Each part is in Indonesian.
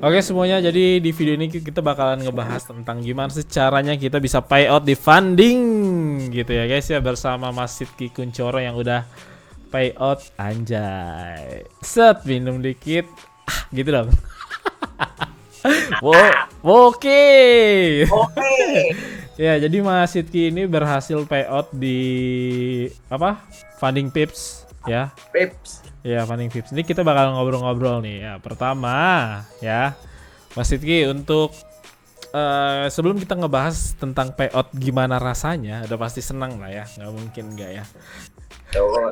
Oke semuanya, jadi di video ini kita bakalan ngebahas tentang gimana sih caranya kita bisa payout di funding gitu ya guys ya, bersama Mas Sidki Kuncoro yang udah payout anjay. Set, minum dikit. Gitu dong. Oke. Oke. Ya, jadi Mas Sidki ini berhasil payout di apa? Funding Pips ya. Pips. Ya, Funding Pips. Ini kita bakal ngobrol-ngobrol nih ya. Pertama, ya. Mas Sidki, untuk sebelum kita ngebahas tentang payout gimana rasanya, udah pasti senang lah ya. Nggak mungkin nggak ya.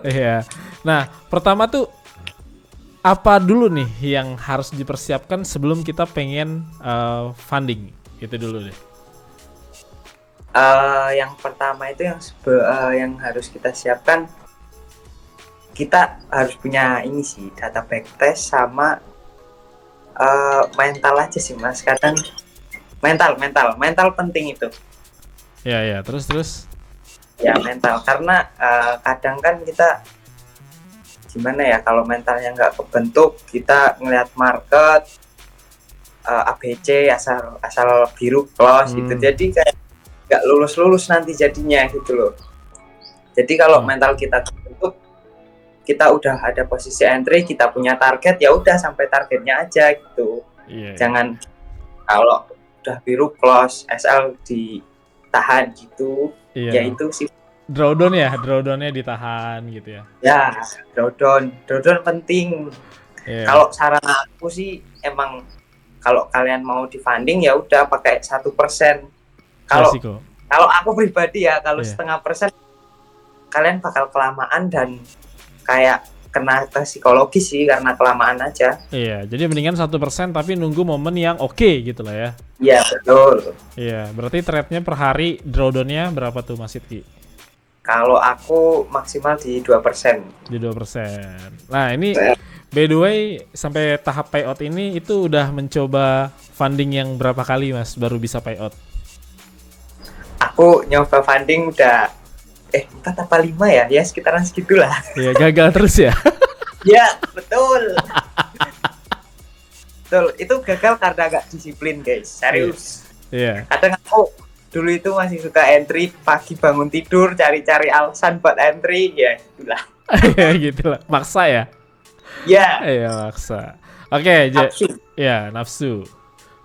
Iya. Nah, pertama tuh apa dulu nih yang harus dipersiapkan sebelum kita pengen funding? Itu dulu deh. Yang pertama itu yang harus kita siapkan, kita harus punya ini sih, data backtest sama mental aja sih Mas. Kadang mental penting itu. Ya, terus. Ya mental, karena kadang kan kita gimana ya, kalau mentalnya nggak kebentuk, kita ngelihat market ABC asal biru close gitu, jadi kayak nggak lulus nanti jadinya gitu loh. Jadi kalau mental kita terbentuk, kita udah ada posisi entry, kita punya target, ya udah sampai targetnya aja gitu. Jangan kalau udah biru close SL ditahan gitu. Ya itu sih, drawdownnya ditahan gitu ya. Ya, drawdown penting. Kalau saran aku sih, emang kalau kalian mau di funding ya udah pakai 1%. Kalau aku pribadi ya, kalau 0,5% kalian bakal kelamaan dan kayak kena psikologis sih, karena kelamaan aja. Iya, jadi mendingan 1% tapi nunggu momen yang oke gitu lah ya. Iya, betul. Iya, berarti trade-nya per hari drawdown-nya berapa tuh Mas Sidki? Kalau aku maksimal di 2%. Di 2%. Nah, ini by the way, sampai tahap payout ini itu udah mencoba funding yang berapa kali Mas baru bisa payout? Aku nyoba funding udah 4 apa 5 ya? Ya sekitaran segitulah. Iya, gagal terus ya? Ya, betul. Betul, itu gagal karena gak disiplin guys, serius. Iya. Kadang aku dulu itu masih suka entry, pagi bangun tidur cari-cari alasan buat entry, ya gitulah. Ya gitulah, maksa ya? Ya. Iya, maksa. Oke, nafsu.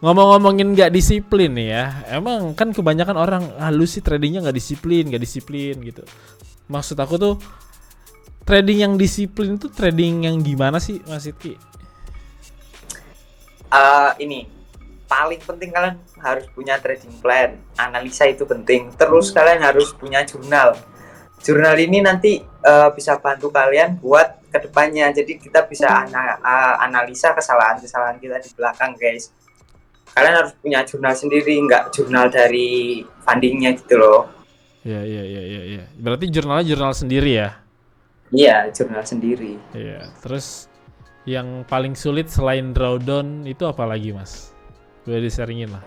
Ngomong-ngomongin nggak disiplin nih ya, emang kan kebanyakan orang lu sih tradingnya nggak disiplin gitu. Maksud aku tuh trading yang disiplin tuh trading yang gimana sih Mas Sidki? Ini paling penting, kalian harus punya trading plan, analisa itu penting. Terus kalian harus punya jurnal. Jurnal ini nanti bisa bantu kalian buat kedepannya. Jadi kita bisa analisa kesalahan kita di belakang guys. Kalian harus punya jurnal sendiri, nggak jurnal dari fundingnya gitu loh. Iya. Berarti jurnal sendiri ya? Iya, jurnal sendiri. Iya. Terus yang paling sulit selain drawdown itu apa lagi Mas? Boleh di-sharingin lah.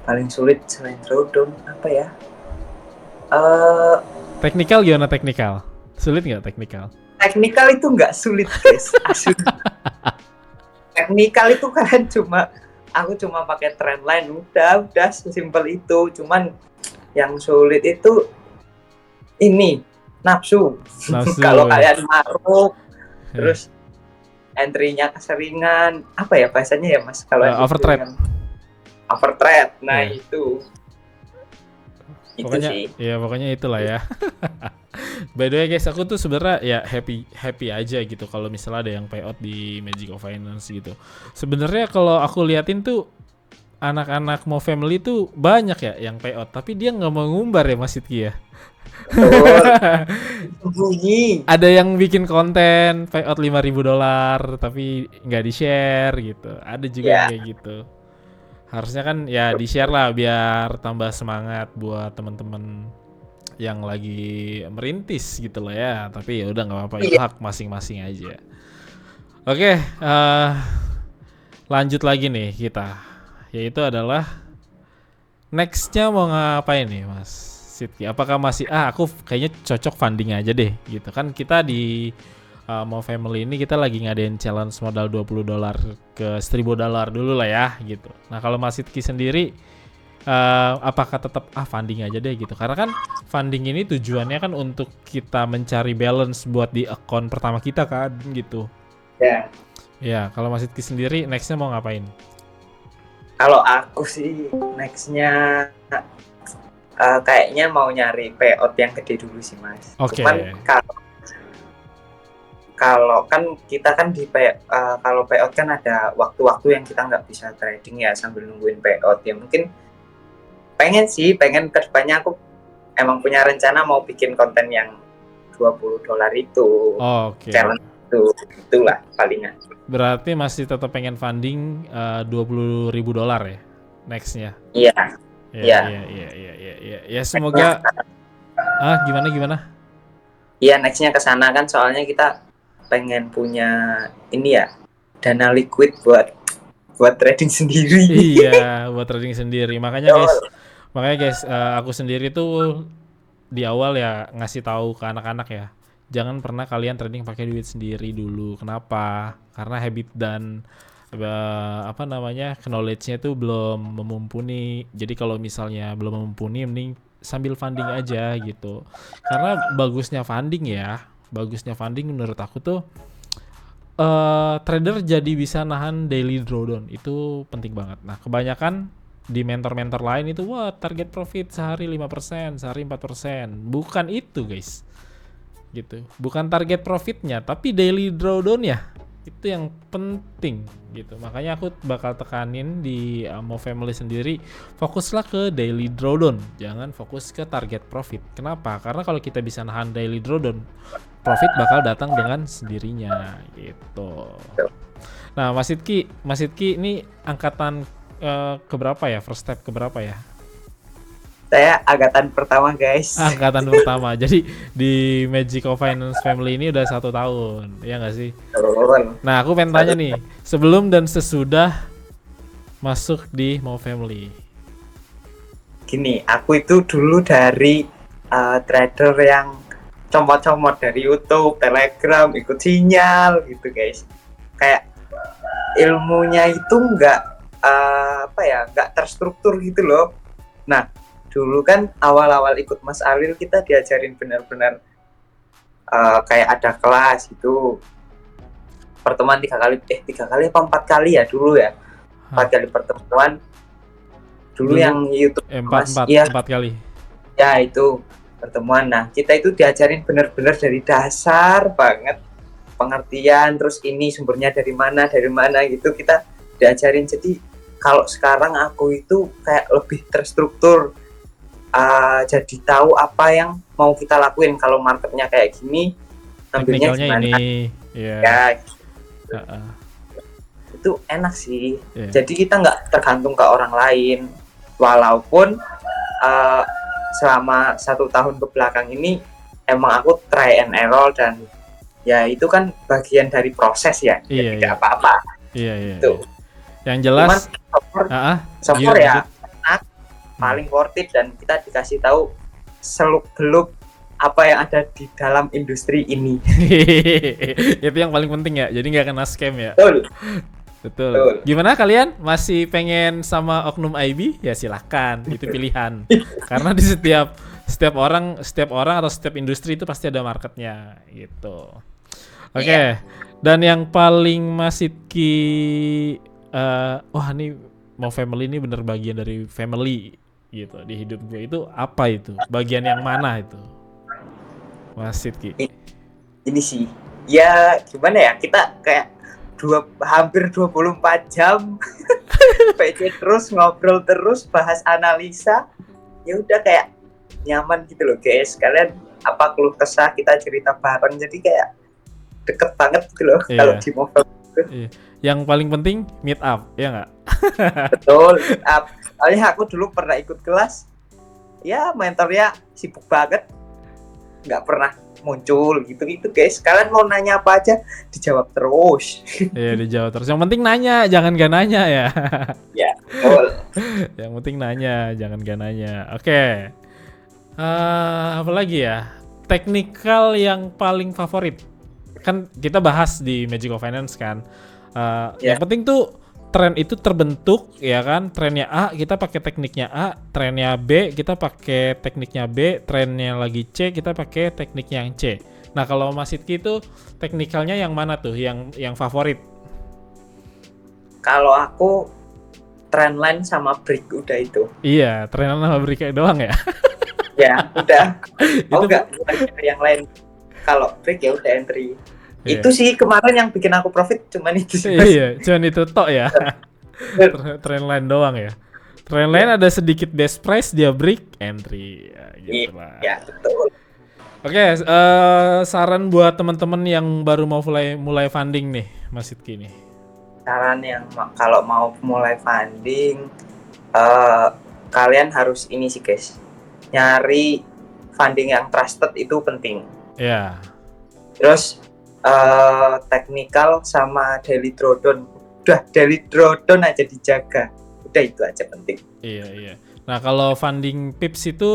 Paling sulit selain drawdown apa ya? Teknikal gimana teknikal? Sulit nggak teknikal? Teknikal itu nggak sulit guys. Teknikal itu kan aku cuma pakai trendline, udah sesimpel itu. Cuman yang sulit itu ini nafsu. Kalau kalian maruk terus entry-nya keseringan, apa ya bahasanya ya Mas, kalau overtrade. Nah, itu pokoknya sih. Ya pokoknya itulah ya. By the way guys, aku tuh sebenarnya ya happy aja gitu kalau misalnya ada yang payout di Magic of Finance gitu. Sebenarnya kalau aku liatin tuh anak-anak mau family tuh banyak ya yang payout, tapi dia nggak mau ngumbar ya Mas Sidki ya. Ada yang bikin konten payout $5,000 tapi nggak di-share gitu. Ada juga kayak gitu. Harusnya kan ya di-share lah biar tambah semangat buat teman-teman yang lagi merintis gitu loh ya. Tapi ya udah nggak apa-apa, itu hak masing-masing aja. Oke, lanjut lagi nih kita, yaitu adalah nextnya mau ngapain nih Mas Sidki? Apakah masih aku kayaknya cocok funding aja deh gitu kan, kita di mau family ini kita lagi ngadain challenge modal $20 ke $1.000 dulu lah ya gitu. Nah kalau Mas Sidki sendiri apakah tetap funding aja deh gitu, karena kan funding ini tujuannya kan untuk kita mencari balance buat di account pertama kita kan gitu. Ya kalau Mas Sidki sendiri nextnya mau ngapain? Kalau aku sih nextnya kayaknya mau nyari payout yang gede dulu sih Mas. Oke. Cuman kalau kan kita kan kalau payout kan ada waktu-waktu yang kita nggak bisa trading ya sambil nungguin payout ya. Mungkin pengen kedepannya aku emang punya rencana mau bikin konten yang $20 itu. Oke. Challenge itulah palingan. Berarti masih tetap pengen funding $20.000 ya nextnya? Iya. Ya semoga gimana? Iya nextnya ke sana kan, soalnya kita pengen punya ini ya, dana liquid buat trading sendiri. Iya, buat trading sendiri. Makanya guys, aku sendiri tuh di awal ya ngasih tahu ke anak-anak ya, jangan pernah kalian trading pakai duit sendiri dulu. Kenapa? Karena habit dan knowledge-nya itu belum mumpuni. Jadi kalau misalnya belum mumpuni, mending sambil funding aja gitu. Karena bagusnya funding menurut aku tuh trader jadi bisa nahan daily drawdown, itu penting banget. Nah kebanyakan di mentor-mentor lain itu target profit sehari 5%, sehari 4%. Bukan itu guys gitu, bukan target profitnya tapi daily drawdown ya, itu yang penting gitu. Makanya aku bakal tekanin di Mo Family sendiri, fokuslah ke daily drawdown, jangan fokus ke target profit. Kenapa? Karena kalau kita bisa nahan daily drawdown, profit bakal datang dengan sendirinya gitu. Nah Mas Sidki ini angkatan keberapa ya? First step keberapa ya? Saya angkatan pertama guys. Angkatan pertama. Jadi di Magico Finance Family ini udah 1 tahun, ya nggak sih? Nah aku pengen tanya nih, sebelum dan sesudah masuk di Mo Family. Gini, aku itu dulu dari trader yang comot-comot dari YouTube, Telegram, ikut sinyal gitu guys. Kayak ilmunya itu nggak terstruktur gitu loh. Nah dulu kan awal-awal ikut Mas Alil kita diajarin benar-benar kayak ada kelas itu, pertemuan 3 kali apa 4 kali ya dulu ya, 4 kali pertemuan dulu yang YouTube 4 kali ya itu pertemuan. Nah kita itu diajarin benar-benar dari dasar banget pengertian, terus ini sumbernya dari mana gitu kita diajarin. Jadi kalau sekarang aku itu kayak lebih terstruktur, jadi tahu apa yang mau kita lakuin. Kalau marketnya kayak gini, ambilnya gimana ini ya itu enak sih. Jadi kita nggak tergantung ke orang lain, walaupun selama 1 tahun ke belakang ini emang aku try and error, dan ya itu kan bagian dari proses ya, tidak apa-apa. Itu yang jelas software ya enak, paling worth it, dan kita dikasih tahu seluk-beluk apa yang ada di dalam industri ini. Itu yang paling penting ya, jadi nggak kena scam ya. Betul. Gimana kalian? Masih pengen sama oknum IB? Ya silahkan, itu pilihan. Karena di setiap orang atau setiap industri itu pasti ada marketnya gitu. Oke. Dan yang paling Mas Sidki ini Mo Family ini bener bagian dari family gitu di hidup gue, itu apa itu? Bagian yang mana itu? Mas Sidki. Ini sih ya gimana ya, kita kayak hampir 24 jam PC terus, ngobrol terus, bahas analisa, ya udah kayak nyaman gitu loh guys. Kalian apa keluh kesah kita cerita bareng, jadi kayak deket banget gitu loh. Kalau di mobile gitu. Yang paling penting meet up, ya nggak? Betul, meet up. Soalnya aku dulu pernah ikut kelas, ya mentornya sibuk banget, nggak pernah muncul gitu guys. Kalian mau nanya apa aja dijawab terus. Iya dijawab terus. Yang penting nanya, jangan gak nanya ya. Ya betul. Yang penting nanya, jangan gak nanya. Oke. Apa lagi ya? Teknikal yang paling favorit. kan kita bahas di Magical Finance kan. Ya. Yang penting tuh tren itu terbentuk ya kan, trennya A kita pakai tekniknya A, trennya B kita pakai tekniknya B, trennya lagi C kita pakai tekniknya yang C. Nah kalau Mas Sidki itu teknikalnya yang mana tuh yang favorit? Kalau aku trendline sama break udah itu. Iya, trenan sama break doang ya. Ya, udah. Itu Enggak yang lain. Kalau break ya udah entry. Iya. Itu sih kemarin yang bikin aku profit cuman itu sih. Mas. Iya, cuman itu tok ya. Trendline doang ya. Trendline ada sedikit best price dia break entry ya, gitu lah. Iya, betul. Oke, saran buat teman-teman yang baru mau mulai funding nih, Mas Sidki nih. Saran yang kalau mau mulai funding, kalian harus ini sih guys, nyari funding yang trusted itu penting. Ya. Terus technical sama daily drawdown, udah daily drawdown aja dijaga, udah itu aja penting. Iya. Nah kalau funding pips itu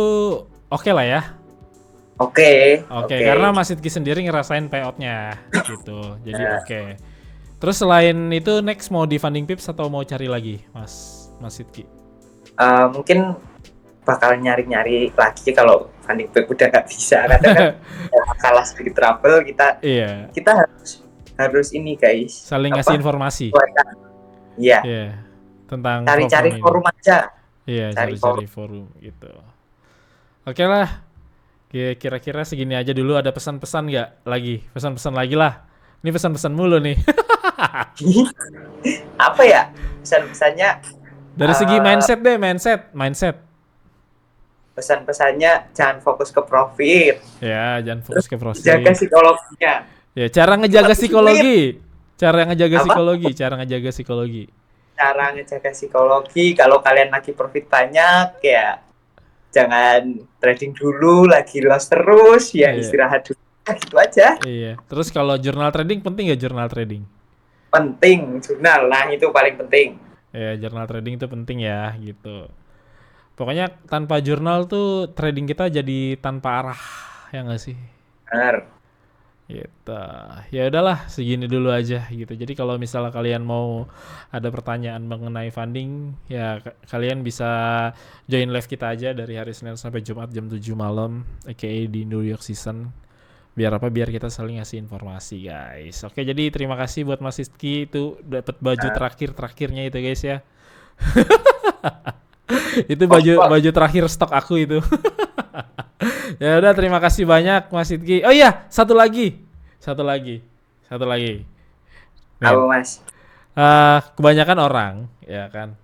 oke lah ya. Oke. Karena Mas Sidki sendiri ngerasain payoutnya gitu, jadi oke. Terus selain itu next mau di funding pips atau mau cari lagi, Mas Sidki? Mungkin bakal nyari-nyari lagi kalau funding pip udah nggak bisa, kadang kan masalah sedikit trouble kita harus ini guys. Saling ngasih informasi. Iya. Tentang cari-cari forum aja. Iya, cari-cari forum gitu. Oke lah. Kira-kira segini aja dulu. Ada pesan-pesan nggak lagi? Pesan-pesan lagi lah. Ini pesan-pesan mulu nih. Apa ya pesan-pesannya? Dari segi mindset deh, mindset. Pesan-pesannya jangan fokus ke profit. Ya, jangan fokus ke profit. Jaga psikologinya. Ya, cara ngejaga psikologi. Cara ngejaga psikologi. Kalau kalian lagi profit banyak ya jangan trading dulu, lagi loss terus ya istirahat dulu. Gitu aja. Iya. Terus kalau jurnal trading penting ya jurnal trading? Penting, jurnal. Nah, itu paling penting. Ya, jurnal trading itu penting ya, gitu. Pokoknya tanpa jurnal tuh trading kita jadi tanpa arah, ya nggak sih? Benar. Gitu. Ya udahlah, segini dulu aja gitu. Jadi kalau misalnya kalian mau ada pertanyaan mengenai funding, ya kalian bisa join live kita aja dari hari Senin sampai Jumat jam 7 malam, aka di New York Season. Biar kita saling ngasih informasi guys. Oke, jadi terima kasih buat Mas Sidki itu dapat baju terakhirnya itu guys ya. Itu baju terakhir stok aku itu. Ya udah, terima kasih banyak Mas Sidki. Oh iya, satu lagi. Apa Mas? Kebanyakan orang ya kan.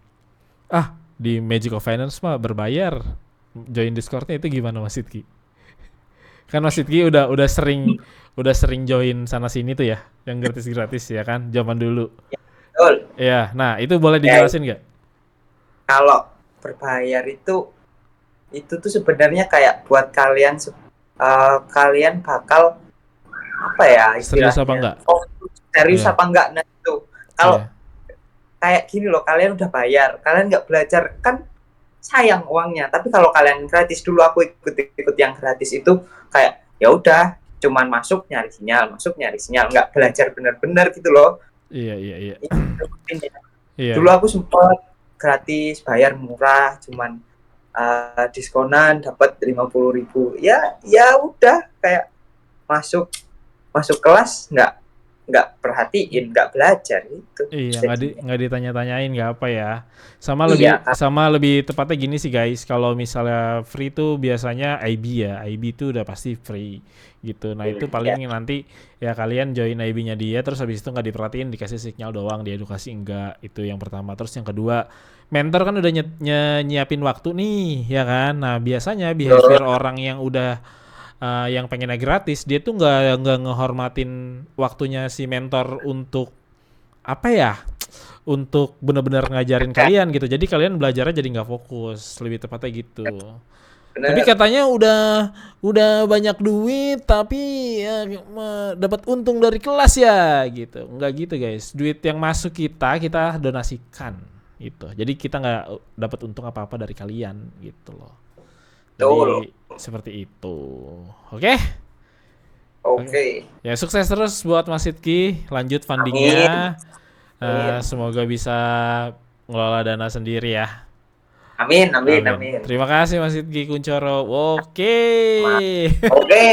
Di Magical Finance mah berbayar. Join Discord-nya itu gimana Mas Sidki? Kan Mas Sidki udah sering join sana sini tuh ya, yang gratis ya kan, zaman dulu. Ya, betul. Ya, nah itu boleh dijelasin nggak? Kalau berbayar itu tuh sebenarnya kayak buat kalian kalian bakal apa ya istilahnya? Serius apa enggak? Serius apa enggak? Nah itu kalau kayak gini loh, kalian udah bayar, kalian nggak belajar kan sayang uangnya. Tapi kalau kalian gratis, dulu aku ikut yang gratis itu kayak ya udah cuman masuk nyari sinyal, nggak belajar benar-benar gitu loh. Iya. Dulu aku sempat gratis, bayar murah, cuman diskonan dapat 50.000. Ya udah kayak masuk kelas nggak perhatiin, nggak belajar gitu. Iya, nggak ditanya-tanyain nggak apa ya. Sama lebih tepatnya gini sih guys, kalau misalnya free tuh biasanya IB ya, IB tuh udah pasti free gitu. Nah itu paling nanti ya kalian join IB-nya dia, terus habis itu nggak diperhatiin, dikasih sinyal doang, diedukasi enggak, itu yang pertama. Terus yang kedua, mentor kan udah nyiapin waktu nih, ya kan. Nah biasanya behavior orang yang udah yang pengennya gratis, dia tuh nggak ngehormatin waktunya si mentor untuk apa ya, untuk benar-benar ngajarin kalian gitu. Jadi kalian belajarnya jadi nggak fokus, lebih tepatnya gitu. Bener. Tapi katanya udah banyak duit, tapi ya, dapat untung dari kelas ya gitu. Nggak gitu guys, duit yang masuk kita donasikan gitu. Jadi kita nggak dapat untung apa-apa dari kalian gitu loh. Jadi seperti itu. Oke. Oke. Ya sukses terus buat Mas Sidki, lanjut Amin. fundingnya. Amin. Semoga bisa ngelola dana sendiri ya. Amin. Amin. Amin. Amin. Terima kasih Mas Sidki Kuncoro. Oke. Oke.